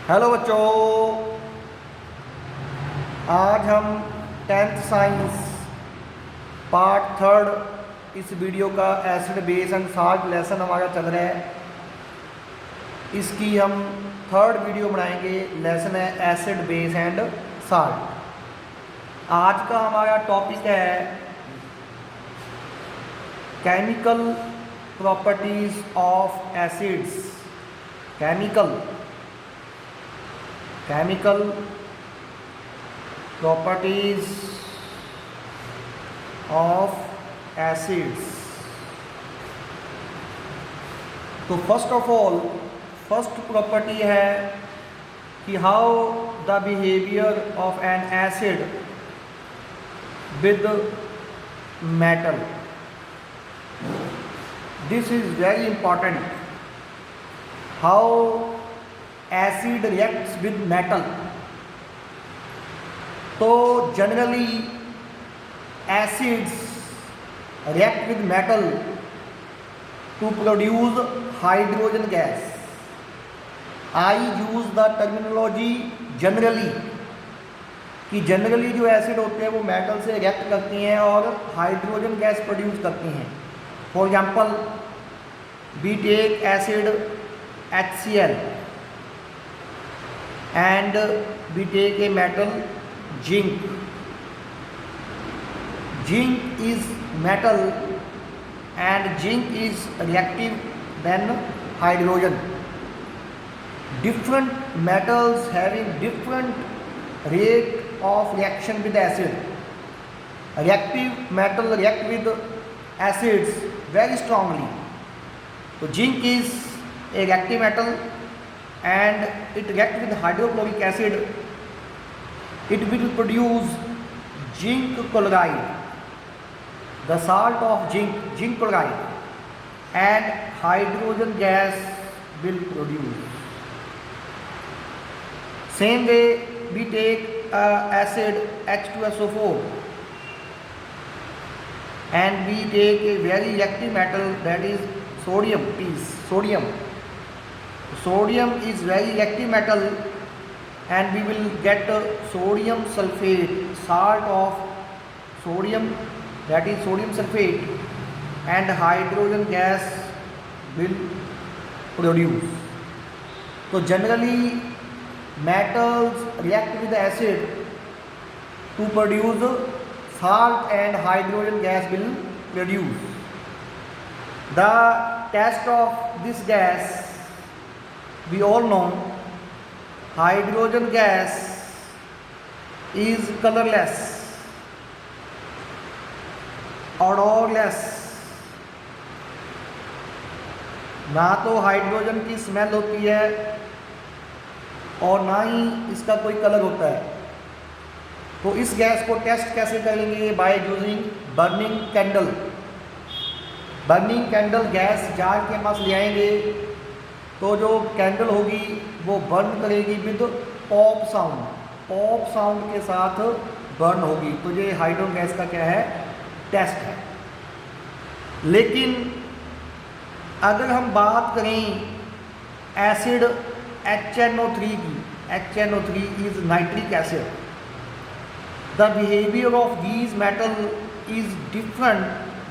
Hello बच्चों, आज हम टेंथ साइंस पार्ट थर्ड इस वीडियो का acid base and salt lesson हमारा चल रहा है। इसकी हम थर्ड वीडियो बनाएंगे। लेसन है एसिड बेस एंड साल्ट। आज का हमारा टॉपिक है chemical properties of acids. Chemical properties of acids। तो first of all first property है कि how the behaviour of N acid with metal. This is very important. How acid reacts with metal. तो generally acids react with metal to produce hydrogen gas. I use the terminology generally कि generally जो acid होते हैं वो metal से react करती हैं और हाइड्रोजन गैस प्रोड्यूस करती हैं। For example we take acid HCl and we take a metal zinc. Zinc is metal and zinc is reactive than hydrogen. Different metals having different rate of reaction with acid. Reactive metal react with acids very strongly. So zinc is a reactive metal and it reacts with hydrochloric acid. It will produce zinc chloride, the salt of zinc chloride, and hydrogen gas will produce. Same way we take acid H2SO4 and we take a very reactive metal, that is sodium. Sodium is very reactive metal and we will get sodium sulfate, salt of sodium, that is sodium sulfate, and hydrogen gas will produce. So generally metals react with acid to produce salt and hydrogen gas will produce. The test of this gas, we all know hydrogen gas is colorless, odorless। ना तो hydrogen की smell होती है और ना ही इसका कोई colour होता है। तो इस गैस को टेस्ट कैसे करेंगे? By using burning candle. Burning candle gas jar के पास ले आएंगे तो जो कैंडल होगी वो बर्न करेगी with pop sound. Pop sound के साथ बर्न होगी। तो ये हाइड्रोजन गैस का क्या है? टेस्ट है। लेकिन अगर हम बात करें एसिड HNO3 की, HNO3 is nitric acid. The behaviour of these metal is different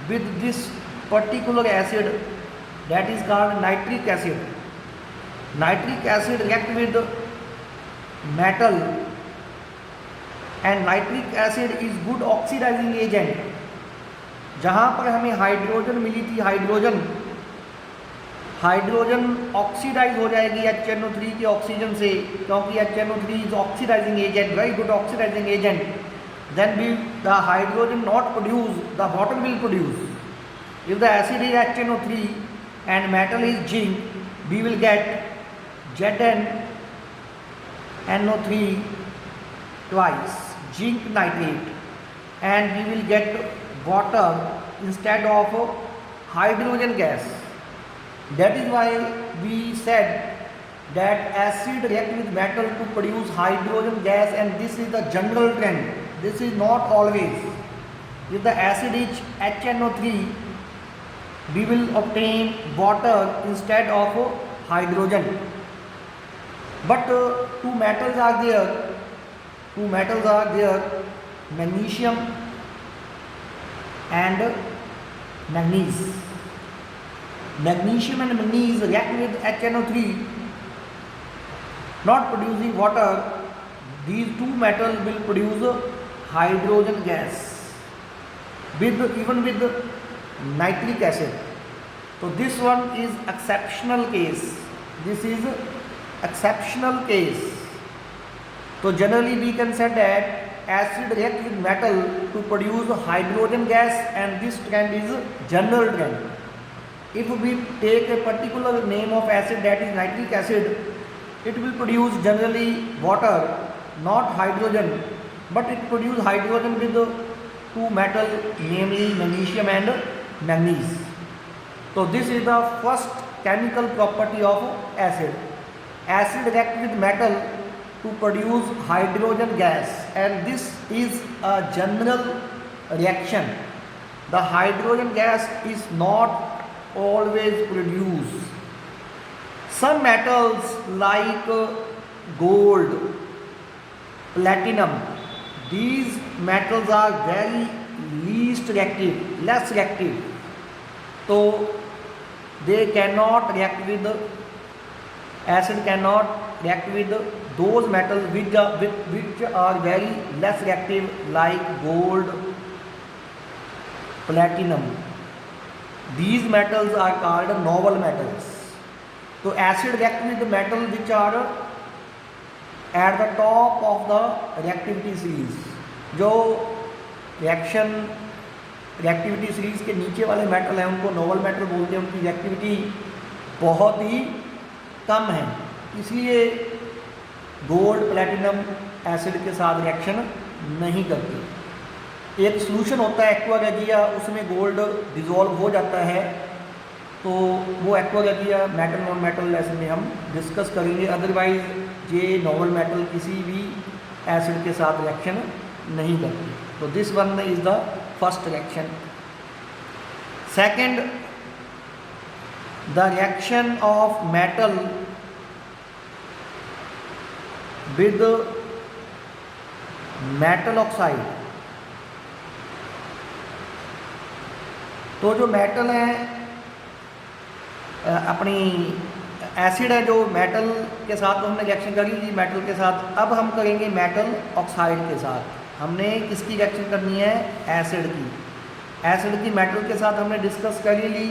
with this particular acid, that is called nitric acid. Nitric acid react with metal and nitric acid is good oxidizing agent। जहाँ पर हमें hydrogen मिली थी, hydrogen oxidise हो जाएगी HNO3 के oxygen से, क्योंकि HNO3 is oxidising agent, very good oxidising agent. Then we the hydrogen not produce, the water will produce। If the acid is HNO3 and metal is zinc, we will get ZnNO3 twice, zinc nitrate, and we will get water instead of hydrogen gas. That is why we said that acid react with metal to produce hydrogen gas, and this is the general trend. This is not always. If the acid is HNO3, we will obtain water instead of hydrogen. But two metals are there. Two metals are there, magnesium and manganese. Magnesium and manganese react with HNO3, not producing water. These two metals will produce hydrogen gas even with nitric acid. So this one is exceptional case. This is exceptional case. So generally we can say that acid reacts with metal to produce hydrogen gas, and this trend is general trend. If we take a particular name of acid, that is nitric acid, it will produce generally water, not hydrogen, but it produces hydrogen with two metal, namely magnesium and manganese. So this is the first chemical property of acid. Acid reacts with metal to produce hydrogen gas, and this is a general reaction. The hydrogen gas is not always produced. Some metals like gold, platinum, these metals are very least reactive, less reactive. So they cannot react with acid, cannot react with those metals which are very less reactive, like gold, platinum. These metals are called noble metals. So acid reacts with the metals which are at the top of the reactivity series. जो reactivity series के नीचे वाले metal हैं उनको Nobel metal बोलते हैं, उनकी reactivity बहुत ही कम है, इसलिए गोल्ड प्लैटिनम एसिड के साथ रिएक्शन नहीं करती। एक सॉल्यूशन होता है एक्वागाजिया, उसमें गोल्ड डिसॉल्व हो जाता है, तो वो एक्वागाजिया मेटल नॉन मेटल लेसन में हम डिस्कस करेंगे। अदरवाइज ये नॉर्मल मेटल किसी भी एसिड के साथ रिएक्शन नहीं करती। तो this one is the first reaction. Second, the reaction of metal with metal oxide. तो जो मेटल है अपनी एसिड है जो मेटल के साथ, तो हमने रिएक्शन करी थी मेटल के साथ। अब हम करेंगे मेटल ऑक्साइड के साथ। हमने किसकी रिएक्शन करनी है? एसिड की। एसिड की मेटल के साथ हमने डिस्कस कर ली,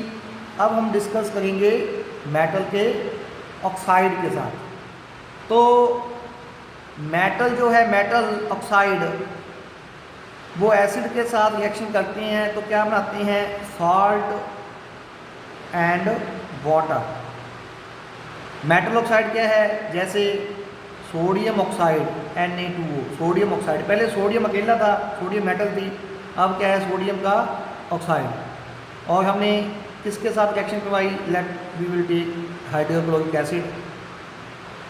अब हम डिस्कस करेंगे मेटल के ऑक्साइड के साथ। तो मेटल जो है, मेटल ऑक्साइड, वो एसिड के साथ रिएक्शन करते हैं तो क्या बनाते हैं? Salt and water. Metal oxide क्या है? जैसे sodium oxide Na2O, sodium oxide. पहले सोडियम अकेला था, सोडियम मेटल थी, अब क्या है? सोडियम का ऑक्साइड। और हमने किसके साथ रिएक्शन करवाई? Let we will take hydrochloric acid.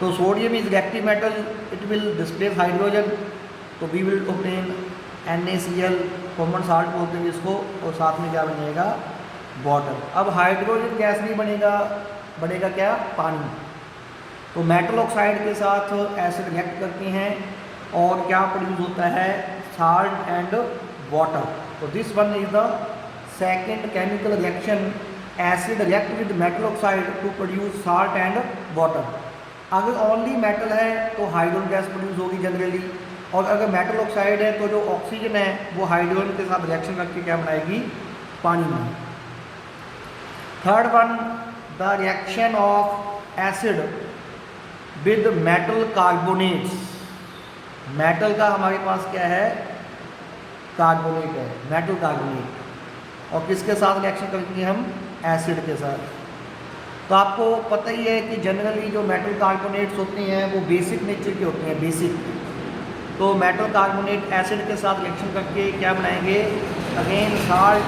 तो sodium is reactive metal, it will displace hydrogen, तो we will obtain NaCl, common salt बोलते हैं इसको, और साथ में क्या बनेगा? वाटर। अब हाइड्रोजन गैस नहीं बनेगा, बनेगा क्या? पानी। तो मेटल ऑक्साइड के साथ एसिड रिएक्ट करते हैं और क्या प्रोड्यूस होता है? Salt and water. तो this one is the second chemical reaction. Acid react with metal oxide to produce salt and water. अगर ओनली मेटल है तो हाइड्रोजन गैस प्रोड्यूस होगी जनरली, और अगर मेटल ऑक्साइड है तो जो ऑक्सीजन है वो हाइड्रोजन के साथ रिएक्शन करके क्या बनाएगी? पानी में। Third one, the reaction of acid with metal carbonates. Metal का हमारे पास क्या है? कार्बोनेट है, मेटल कार्बोनेट। और किसके साथ रिएक्शन करेंगे हम? एसिड के साथ। तो आपको पता ही है कि जनरली जो मेटल कार्बोनेट्स होते हैं वो बेसिक नेचर के होते हैं, बेसिक। तो मेटल कार्बोनेट एसिड के साथ रिएक्शन करके क्या बनाएंगे? Again salt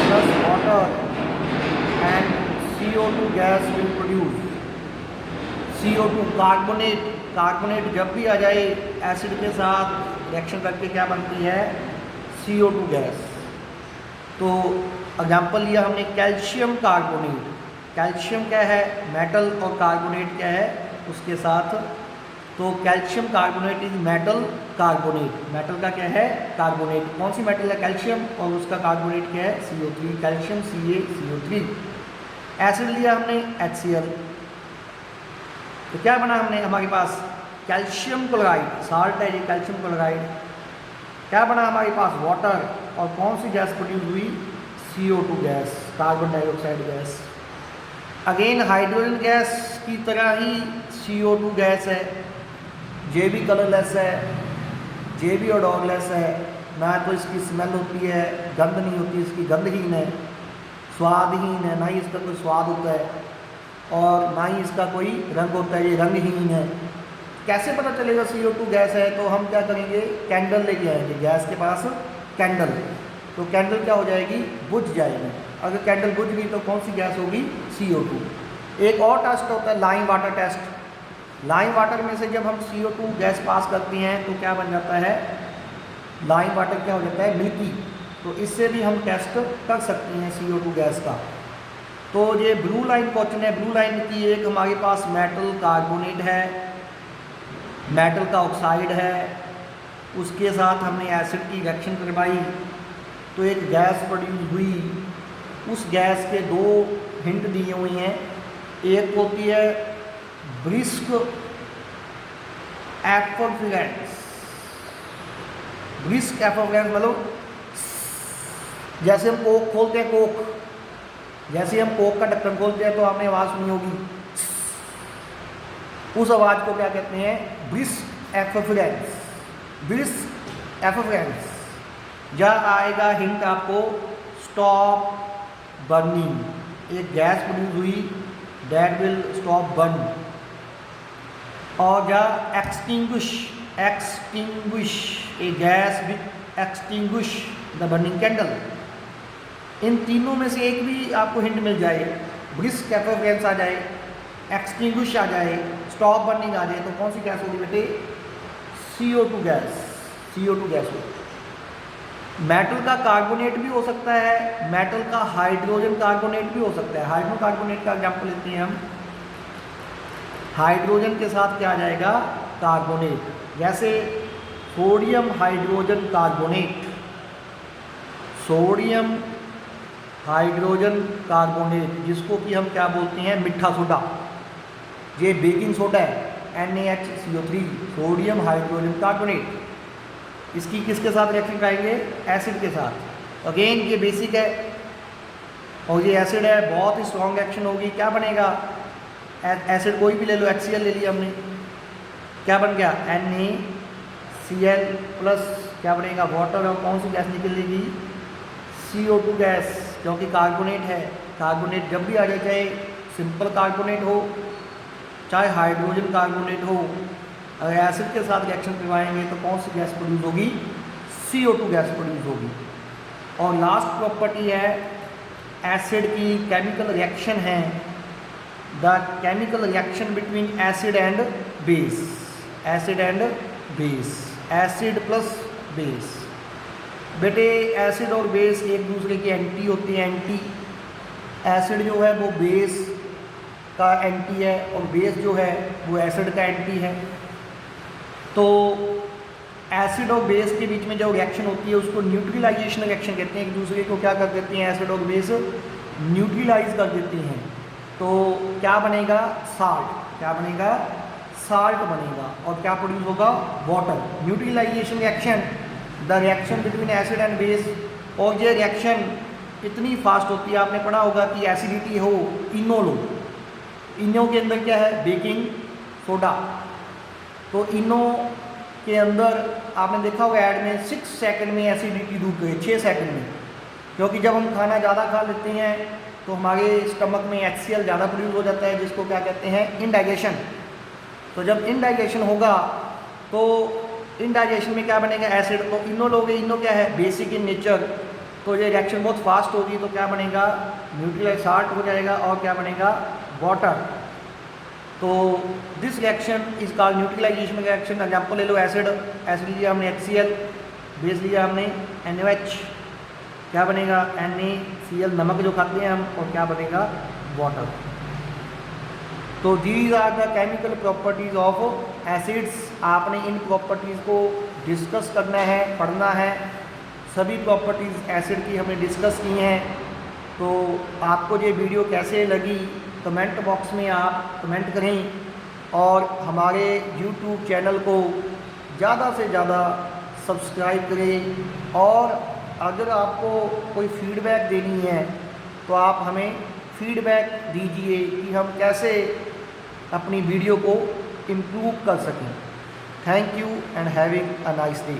plus water and CO2 gas will produce. CO2 carbonate, carbonate जब भी आ जाए एसिड के साथ रिएक्शन करके क्या बनती है? CO2 gas. तो एग्जाम्पल लिया हमने कैल्शियम कार्बोनेट। कैल्शियम क्या है, मेटल, और कार्बोनेट क्या है उसके साथ। तो calcium carbonate is metal carbonate. Metal का क्या है, कार्बोनेट। कौन सी मेटल है, कैल्शियम, और उसका कार्बोनेट क्या है, CO3, कैल्शियम CaCO3। एसिड लिया हमने HCl, तो क्या बना हमने, हमारे पास कैल्शियम क्लोराइड, साल्ट है ये कैल्शियम क्लोराइड। क्या बना हमारे पास, वाटर, और कौन सी गैस प्रोड्यूस हुई, CO2 gas, carbon dioxide gas. Again hydrogen gas की तरह ही CO2 गैस है, ये भी कलरलेस है, ये भी ओडोरलेस है, ना तो इसकी स्मेल होती है, गंध नहीं होती, इसकी गंधहीन है, स्वादहीन है, ना ही इसका कोई स्वाद होता है, और ना ही इसका कोई रंग होता है, ये रंगहीन है। कैसे पता चलेगा CO2 गैस है, तो हम क्या करेंगे, कैंडल लेके आएंगे गैस के पास, कैंडल, तो कैंडल क्या हो जाएगी, बुझ जाएगी। अगर कैंडल बुझ गई तो कौन सी गैस होगी, CO2। एक और टेस्ट होता है lime water test. Lime water में से जब हम CO2 गैस पास करते हैं तो क्या बन जाता है, लाइम वाटर क्या हो जाता है, मिल्की। तो इससे भी हम टेस्ट कर सकते हैं CO2 गैस का। तो ये ब्लू लाइन क्वेश्चन है। ब्लू लाइन की एक हमारे पास मेटल कार्बोनेट है, मेटल का ऑक्साइड है, उसके साथ हमने एसिड की रिएक्शन करवाई तो एक गैस प्रोड्यूस हुई। उस गैस के दो हिंट दिए हुए हैं। एक होती है ब्रिस्क एफोफ्रेंस। ब्रिस्क एफोफ्रेंस मतलब जैसे हम कोक खोलते हैं, कोक, जैसे हम कोक का ढक्कन खोलते हैं तो आपने आवाज़ सुनी होगी, उस आवाज़ को क्या कहते हैं, ब्रिस्क एफोफ्रेंस। ब्रिस्क एफोफ्रेंस। जहाँ आएगा हिंट आपको, स्टॉप बर्निंग। एक गैस प्रोड्यूस हुई, दैट विल स्टॉप बर्न। और जहाँ extinguish, extinguish, a gas with extinguish the burning candle. इन तीनों में से एक भी आपको हिंट मिल जाए, ब्रिस्क एफोफ्रेंस आ जाए, एक्सटिंग्विश आ जाए, स्टॉप बर्निंग आ जाए, तो कौन सी गैस होगी बेटे, CO2 गैस, CO2 गैस होगी। मेटल का कार्बोनेट भी हो सकता है, मेटल का हाइड्रोजन कार्बोनेट भी हो सकता है। हाइड्रोकार्बोनेट का एग्जाम्पल लेते हैं हम। हाइड्रोजन के साथ क्या आ जाएगा, कार्बोनेट, जैसे sodium hydrogen carbonate, sodium hydrogen carbonate, जिसको कि हम क्या बोलते हैं, मिठा सोडा। ये बेकिंग सोडा है, NaHCO3, सोडियम हाइड्रोजन कार्बोनेट। इसकी किसके साथ रिएक्शन कराएंगे, एसिड के साथ। अगेन ये बेसिक है, और ये एसिड है, बहुत ही स्ट्रॉन्ग रिएक्शन होगी। क्या बनेगा, एसिड कोई भी ले लो, HCl ले लिया हमने, क्या बन गया, NaCl प्लस क्या बनेगा, वाटर, और कौन सी गैस निकलेगी, CO2 गैस, क्योंकि कार्बोनेट है। कार्बोनेट जब भी आ जाए, चाहे सिंपल कार्बोनेट हो, चाहे हाइड्रोजन कार्बोनेट हो, अगर एसिड के साथ रिएक्शन करवाएंगे तो कौन सी गैस प्रोड्यूस होगी, CO2 गैस प्रोड्यूस होगी। और लास्ट प्रॉपर्टी है एसिड की, केमिकल रिएक्शन है, the chemical reaction between acid and base, acid and base, acid plus base. बेटे एसिड और बेस एक दूसरे के एंटी होते हैं, एंटी। एसिड जो है वो बेस का एंटी है, और बेस जो है वो एसिड का एंटी है। तो एसिड और बेस के बीच में जो रिएक्शन होती है उसको न्यूट्रलाइजेशन रिएक्शन कहते हैं। एक दूसरे को क्या कर देते हैं, एसिड और बेस न्यूट्रलाइज कर देते हैं। तो क्या बनेगा, साल्ट, क्या बनेगा, साल्ट बनेगा। और क्या प्रोड्यूस होगा, water. Neutralisation reaction, the reaction between acid and base. और ये रिएक्शन इतनी फास्ट होती है, आपने पढ़ा होगा कि एसिडिटी हो, इनो लो, इनो के अंदर क्या है, बेकिंग सोडा। तो इनो के अंदर आपने देखा होगा ऐड में 6 सेकंड में एसिडिटी डूब गई, 6 सेकंड में। क्योंकि जब हम खाना ज़्यादा खा लेते हैं तो हमारे स्टमक में HCl ज़्यादा प्रोड्यूस हो जाता है, जिसको क्या कहते हैं, इनडाइजेशन। तो जब इनडाइजेशन होगा तो इनडाइजेशन में क्या बनेगा, एसिड। तो इनो लोगे, इनो क्या है, बेसिक इन नेचर। तो ये रिएक्शन बहुत फास्ट होगी, तो क्या बनेगा, न्यूट्रलाइज साल्ट हो जाएगा, और क्या बनेगा, वाटर। तो this reaction is called neutralisation reaction. Example ले लो, एसिड, एसिड लिया हमने HCl, बेस लिया हमने NaOH, क्या बनेगा, NaCl, नमक जो खाते हैं हम, और क्या बनेगा, वाटर। तो these are the chemical properties of acids. आपने इन प्रॉपर्टीज़ को डिस्कस करना है, पढ़ना है। सभी प्रॉपर्टीज़ एसिड की हमने डिस्कस की हैं। तो आपको ये वीडियो कैसे लगी कमेंट बॉक्स में आप कमेंट करें और हमारे यूट्यूब चैनल को ज़्यादा से ज़्यादा सब्सक्राइब करें। और अगर आपको कोई फीडबैक देनी है तो आप हमें फीडबैक दीजिए कि हम कैसे अपनी वीडियो को इम्प्रूव कर सकें। Thank you and having a nice day.